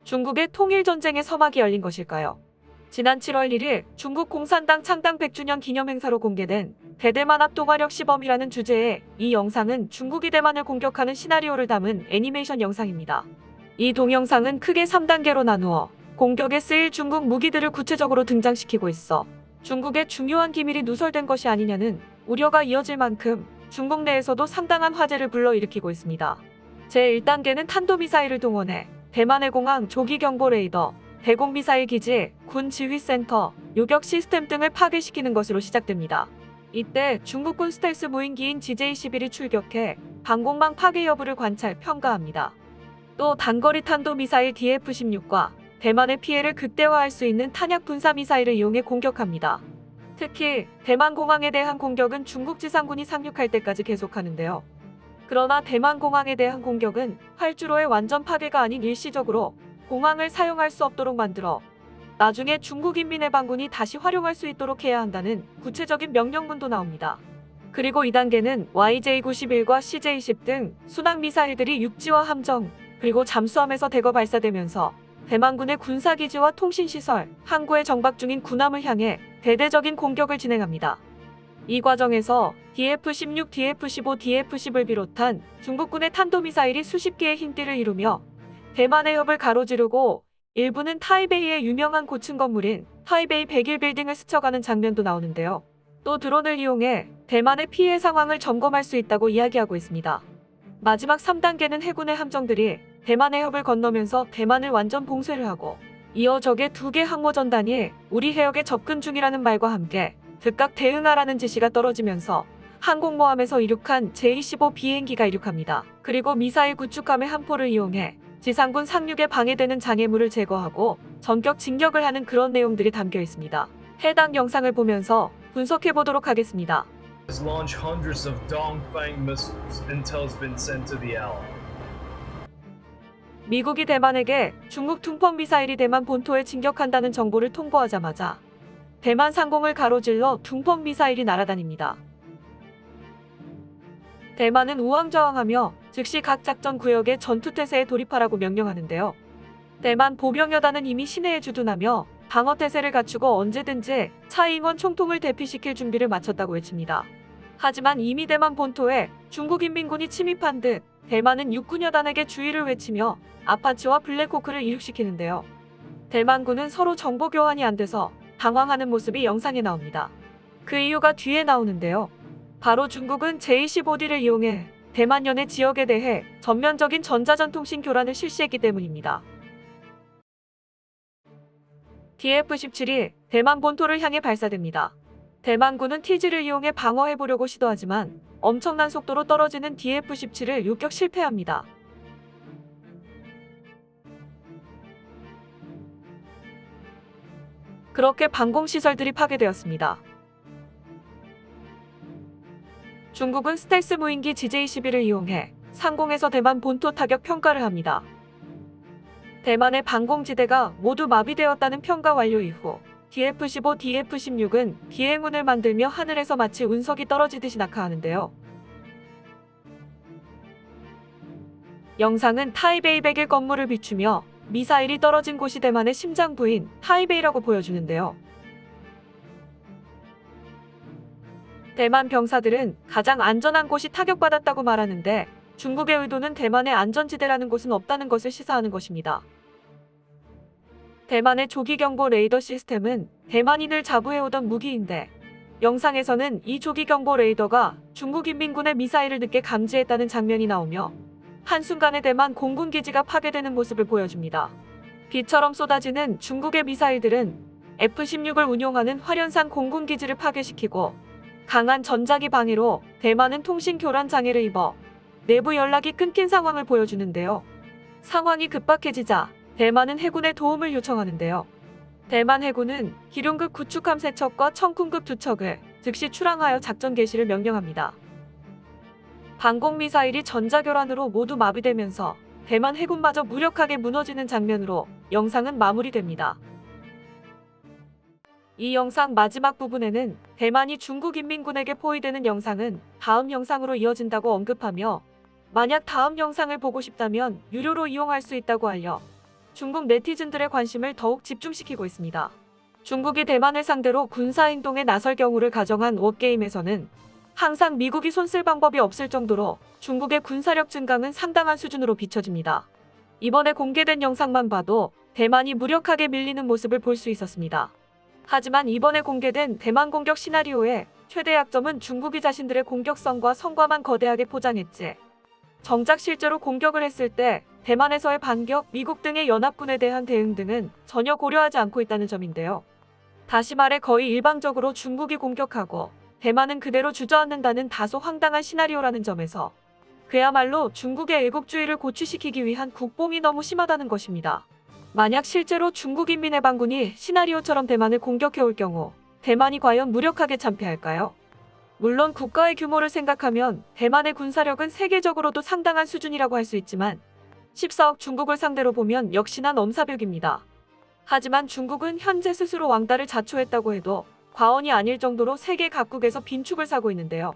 중국의 통일전쟁의 서막이 열린 것일까요? 지난 7월 1일 중국 공산당 창당 100주년 기념행사로 공개된 대대만 합동화력 시범이라는 주제의 이 영상은 중국이 대만을 공격하는 시나리오를 담은 애니메이션 영상입니다. 이 동영상은 크게 3단계로 나누어 공격에 쓰일 중국 무기들을 구체적으로 등장시키고 있어 중국의 중요한 기밀이 누설된 것이 아니냐는 우려가 이어질 만큼 중국 내에서도 상당한 화제를 불러일으키고 있습니다. 제1단계는 탄도미사일을 동원해 대만의 공항 조기경보 레이더, 대공미사일 기지, 군 지휘센터, 요격 시스템 등을 파괴시키는 것으로 시작됩니다. 이때 중국군 스텔스 무인기인 GJ-11이 출격해 방공망 파괴 여부를 관찰 평가합니다. 또 단거리 탄도미사일 DF-16과 대만의 피해를 극대화할 수 있는 탄약 분사 미사일을 이용해 공격합니다. 특히 대만 공항에 대한 공격은 중국 지상군이 상륙할 때까지 계속하는데요. 그러나 대만 공항에 대한 공격은 활주로의 완전 파괴가 아닌 일시적으로 공항을 사용할 수 없도록 만들어 나중에 중국인민해방군이 다시 활용할 수 있도록 해야 한다는 구체적인 명령문도 나옵니다. 그리고 2단계는 YJ-91과 CJ-10 등 순항 미사일들이 육지와 함정, 그리고 잠수함에서 대거 발사되면서 대만군의 군사기지와 통신시설, 항구에 정박 중인 군함을 향해 대대적인 공격을 진행합니다. 이 과정에서 DF-16, DF-15, DF-10을 비롯한 중국군의 탄도미사일이 수십 개의 흰띠를 이루며 대만 해협을 가로지르고 일부는 타이베이의 유명한 고층 건물인 타이베이 101빌딩을 스쳐가는 장면도 나오는데요. 또 드론을 이용해 대만의 피해 상황을 점검할 수 있다고 이야기하고 있습니다. 마지막 3단계는 해군의 함정들이 대만 해협을 건너면서 대만을 완전 봉쇄를 하고 이어 적의 2개 항모전단이 우리 해역에 접근 중이라는 말과 함께 즉각 대응하라는 지시가 떨어지면서 항공모함에서 이륙한 J-15 비행기가 이륙합니다. 그리고 미사일 구축함의 한 포를 이용해 지상군 상륙에 방해되는 장애물을 제거하고 전격 진격을 하는 그런 내용들이 담겨 있습니다. 해당 영상을 보면서 분석해 보도록 하겠습니다. Has launched hundreds of Dongfang missiles. Intel's been sent to the ally. 미국이 대만에게 중국 둥펑 미사일이 대만 본토에 진격한다는 정보를 통보하자마자 대만 상공을 가로질러 둥펑 미사일이 날아다닙니다. 대만은 우왕좌왕하며 즉시 각 작전 구역에 전투태세에 돌입하라고 명령하는데요. 대만 보병여단은 이미 시내에 주둔하며 방어태세를 갖추고 언제든지 차이잉원 총통을 대피시킬 준비를 마쳤다고 외칩니다. 하지만 이미 대만 본토에 중국인민군이 침입한 듯 대만은 육군여단에게 주의를 외치며 아파치와 블랙호크를 이륙시키는데요. 대만군은 서로 정보 교환이 안 돼서 당황하는 모습이 영상에 나옵니다. 그 이유가 뒤에 나오는데요. 바로 중국은 J-15D를 이용해 대만연의 지역에 대해 전면적인 전자전통신 교란을 실시했기 때문입니다. DF-17이 대만 본토를 향해 발사됩니다. 대만군은 TG를 이용해 방어해보려고 시도하지만 엄청난 속도로 떨어지는 DF-17을 요격 실패합니다. 그렇게 방공시설들이 파괴되었습니다. 중국은 스텔스 무인기 GJ-11을 이용해 상공에서 대만 본토 타격 평가를 합니다. 대만의 방공지대가 모두 마비되었다는 평가 완료 이후 DF-15, DF-16은 비행운을 만들며 하늘에서 마치 운석이 떨어지듯이 낙하하는데요. 영상은 타이베이 101 건물을 비추며 미사일이 떨어진 곳이 대만의 심장부인 타이베이라고 보여주는데요. 대만 병사들은 가장 안전한 곳이 타격받았다고 말하는데 중국의 의도는 대만의 안전지대라는 곳은 없다는 것을 시사하는 것입니다. 대만의 조기경보 레이더 시스템은 대만이 늘 자부해오던 무기인데 영상에서는 이 조기경보 레이더가 중국인민군의 미사일을 늦게 감지했다는 장면이 나오며 한순간에 대만 공군기지가 파괴되는 모습을 보여줍니다. 비처럼 쏟아지는 중국의 미사일들은 F-16을 운용하는 화련산 공군기지를 파괴시키고 강한 전자기 방해로 대만은 통신 교란 장애를 입어 내부 연락이 끊긴 상황을 보여주는데요. 상황이 급박해지자 대만은 해군의 도움을 요청하는데요. 대만 해군은 기룡급 구축함 3척과 청군급 2척을 즉시 출항하여 작전 개시를 명령합니다. 방공미사일이 전자교란으로 모두 마비되면서 대만 해군마저 무력하게 무너지는 장면으로 영상은 마무리됩니다. 이 영상 마지막 부분에는 대만이 중국인민군에게 포위되는 영상은 다음 영상으로 이어진다고 언급하며 만약 다음 영상을 보고 싶다면 유료로 이용할 수 있다고 알려 중국 네티즌들의 관심을 더욱 집중시키고 있습니다. 중국이 대만을 상대로 군사행동에 나설 경우를 가정한 워게임에서는 항상 미국이 손쓸 방법이 없을 정도로 중국의 군사력 증강은 상당한 수준으로 비춰집니다. 이번에 공개된 영상만 봐도 대만이 무력하게 밀리는 모습을 볼 수 있었습니다. 하지만 이번에 공개된 대만 공격 시나리오의 최대 약점은 중국이 자신들의 공격성과 성과만 거대하게 포장했지, 정작 실제로 공격을 했을 때 대만에서의 반격, 미국 등의 연합군에 대한 대응 등은 전혀 고려하지 않고 있다는 점인데요. 다시 말해 거의 일방적으로 중국이 공격하고 대만은 그대로 주저앉는다는 다소 황당한 시나리오라는 점에서 그야말로 중국의 애국주의를 고취시키기 위한 국뽕이 너무 심하다는 것입니다. 만약 실제로 중국 인민해방군이 시나리오처럼 대만을 공격해올 경우 대만이 과연 무력하게 참패할까요? 물론 국가의 규모를 생각하면 대만의 군사력은 세계적으로도 상당한 수준이라고 할 수 있지만 14억 중국을 상대로 보면 역시나 넘사벽입니다. 하지만 중국은 현재 스스로 왕따를 자초했다고 해도 과언이 아닐 정도로 세계 각국에서 빈축을 사고 있는데요.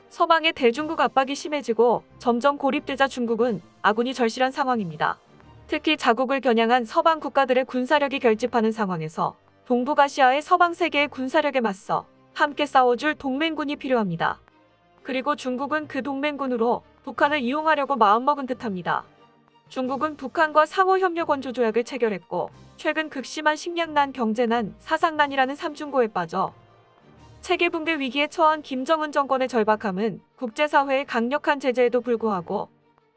서방의 대중국 압박이 심해지고 점점 고립되자 중국은 아군이 절실한 상황입니다. 특히 자국을 겨냥한 서방 국가들의 군사력이 결집하는 상황에서 동북아시아의 서방 세계의 군사력에 맞서 함께 싸워줄 동맹군이 필요합니다. 그리고 중국은 그 동맹군으로 북한을 이용하려고 마음먹은 듯합니다. 중국은 북한과 상호협력 원조조약을 체결했고 최근 극심한 식량난, 경제난, 사상난이라는 삼중고에 빠져 체계붕괴 위기에 처한 김정은 정권의 절박함은 국제사회의 강력한 제재에도 불구하고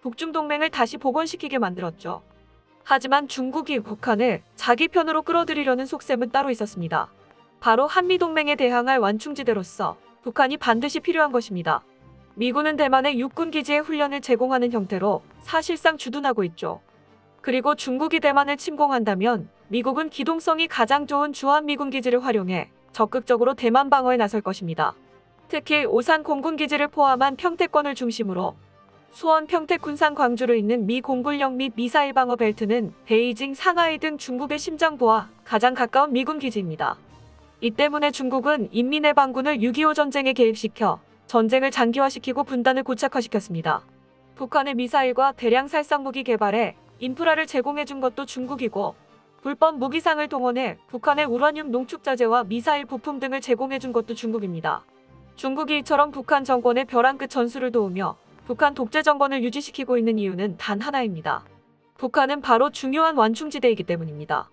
북중 동맹을 다시 복원시키게 만들었죠. 하지만 중국이 북한을 자기 편으로 끌어들이려는 속셈은 따로 있었습니다. 바로 한미동맹에 대항할 완충지대로서 북한이 반드시 필요한 것입니다. 미군은 대만의 육군기지에 훈련을 제공하는 형태로 사실상 주둔하고 있죠. 그리고 중국이 대만을 침공한다면 미국은 기동성이 가장 좋은 주한미군기지를 활용해 적극적으로 대만 방어에 나설 것입니다. 특히 오산 공군기지를 포함한 평택권을 중심으로 수원, 평택, 군산, 광주를 잇는 미 공군력 및 미사일 방어 벨트는 베이징, 상하이 등 중국의 심장부와 가장 가까운 미군 기지입니다. 이 때문에 중국은 인민해방군을 6.25 전쟁에 개입시켜 전쟁을 장기화시키고 분단을 고착화시켰습니다. 북한의 미사일과 대량 살상무기 개발에 인프라를 제공해준 것도 중국이고 불법 무기상을 동원해 북한의 우라늄 농축자재와 미사일 부품 등을 제공해준 것도 중국입니다. 중국이 이처럼 북한 정권의 벼랑 끝 전술을 도우며 북한 독재 정권을 유지시키고 있는 이유는 단 하나입니다. 북한은 바로 중요한 완충지대이기 때문입니다.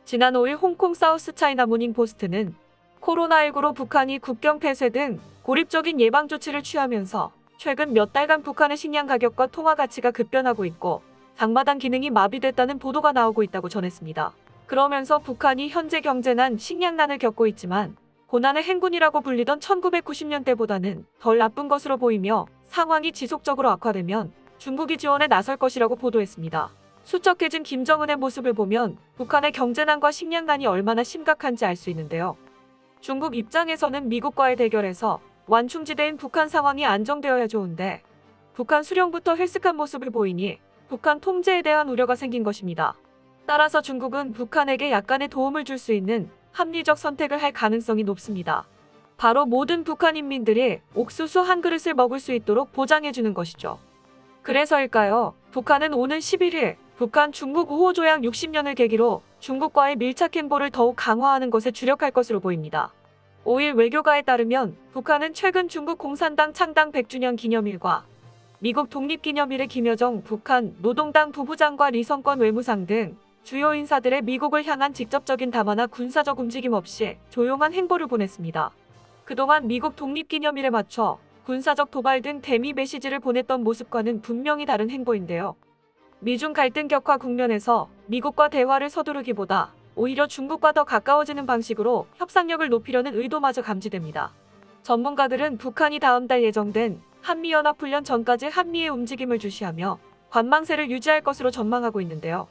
지난 5일 홍콩 사우스 차이나 모닝 포스트는 코로나19로 북한이 국경 폐쇄 등 고립적인 예방 조치를 취하면서 최근 몇 달간 북한의 식량 가격과 통화 가치가 급변하고 있고 당마당 기능이 마비됐다는 보도가 나오고 있다고 전했습니다. 그러면서 북한이 현재 경제난, 식량난을 겪고 있지만 고난의 행군이라고 불리던 1990년대보다는 덜 나쁜 것으로 보이며 상황이 지속적으로 악화되면 중국이 지원에 나설 것이라고 보도했습니다. 수척해진 김정은의 모습을 보면 북한의 경제난과 식량난이 얼마나 심각한지 알 수 있는데요. 중국 입장에서는 미국과의 대결에서 완충지대인 북한 상황이 안정되어야 좋은데 북한 수령부터 헬쓱한 모습을 보이니 북한 통제에 대한 우려가 생긴 것입니다. 따라서 중국은 북한에게 약간의 도움을 줄 수 있는 합리적 선택을 할 가능성이 높습니다. 바로 모든 북한 인민들이 옥수수 한 그릇을 먹을 수 있도록 보장해주는 것이죠. 그래서일까요? 북한은 오는 11일 북한 중국 우호 조약 60년을 계기로 중국과의 밀착 행보를 더욱 강화하는 것에 주력할 것으로 보입니다. 5일 외교가에 따르면 북한은 최근 중국 공산당 창당 100주년 기념일과 미국 독립기념일에 김여정 북한 노동당 부부장과 리성권 외무상 등 주요 인사들의 미국을 향한 직접적인 담화나 군사적 움직임 없이 조용한 행보를 보냈습니다. 그동안 미국 독립기념일에 맞춰 군사적 도발 등 대미 메시지를 보냈던 모습과는 분명히 다른 행보인데요. 미중 갈등 격화 국면에서 미국과 대화를 서두르기보다 오히려 중국과 더 가까워지는 방식으로 협상력을 높이려는 의도마저 감지됩니다. 전문가들은 북한이 다음 달 예정된 한미연합훈련 전까지 한미의 움직임을 주시하며 관망세를 유지할 것으로 전망하고 있는데요.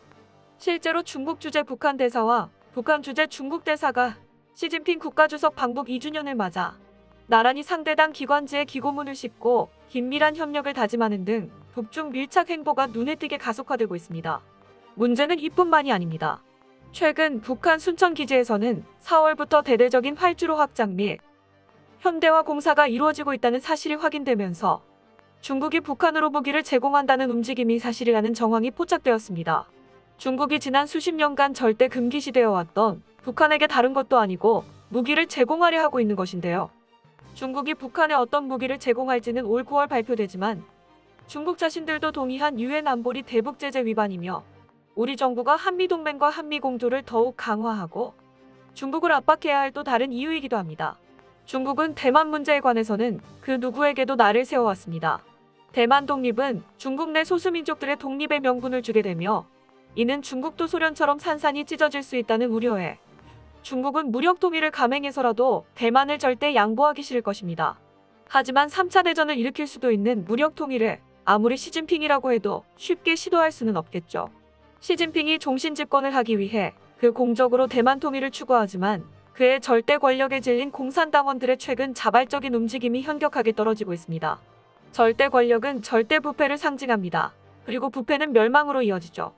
실제로 중국 주재 북한 대사와 북한 주재 중국 대사가 시진핑 국가주석 방북 2주년을 맞아 나란히 상대당 기관지에 기고문을 싣고 긴밀한 협력을 다짐하는 등 북중 밀착 행보가 눈에 띄게 가속화되고 있습니다. 문제는 이뿐만이 아닙니다. 최근 북한 순천기지에서는 4월부터 대대적인 활주로 확장 및 현대화 공사가 이루어지고 있다는 사실이 확인되면서 중국이 북한으로 무기를 제공한다는 움직임이 사실이라는 정황이 포착되었습니다. 중국이 지난 수십 년간 절대 금기시되어 왔던 북한에게 다른 것도 아니고 무기를 제공하려 하고 있는 것인데요. 중국이 북한에 어떤 무기를 제공할지는 올 9월 발표되지만 중국 자신들도 동의한 유엔 안보리 대북 제재 위반이며 우리 정부가 한미동맹과 한미공조를 더욱 강화하고 중국을 압박해야 할 또 다른 이유이기도 합니다. 중국은 대만 문제에 관해서는 그 누구에게도 날을 세워왔습니다. 대만 독립은 중국 내 소수민족들의 독립의 명분을 주게 되며 이는 중국도 소련처럼 산산이 찢어질 수 있다는 우려에 중국은 무력 통일을 감행해서라도 대만을 절대 양보하기 싫을 것입니다. 하지만 3차 대전을 일으킬 수도 있는 무력 통일을 아무리 시진핑이라고 해도 쉽게 시도할 수는 없겠죠. 시진핑이 종신 집권을 하기 위해 그 공적으로 대만 통일을 추구하지만 그의 절대 권력에 질린 공산당원들의 최근 자발적인 움직임이 현격하게 떨어지고 있습니다. 절대 권력은 절대 부패를 상징합니다. 그리고 부패는 멸망으로 이어지죠.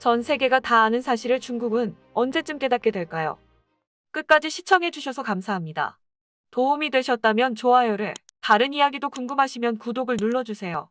전 세계가 다 아는 사실을 중국은 언제쯤 깨닫게 될까요? 끝까지 시청해주셔서 감사합니다. 도움이 되셨다면 좋아요를, 다른 이야기도 궁금하시면 구독을 눌러주세요.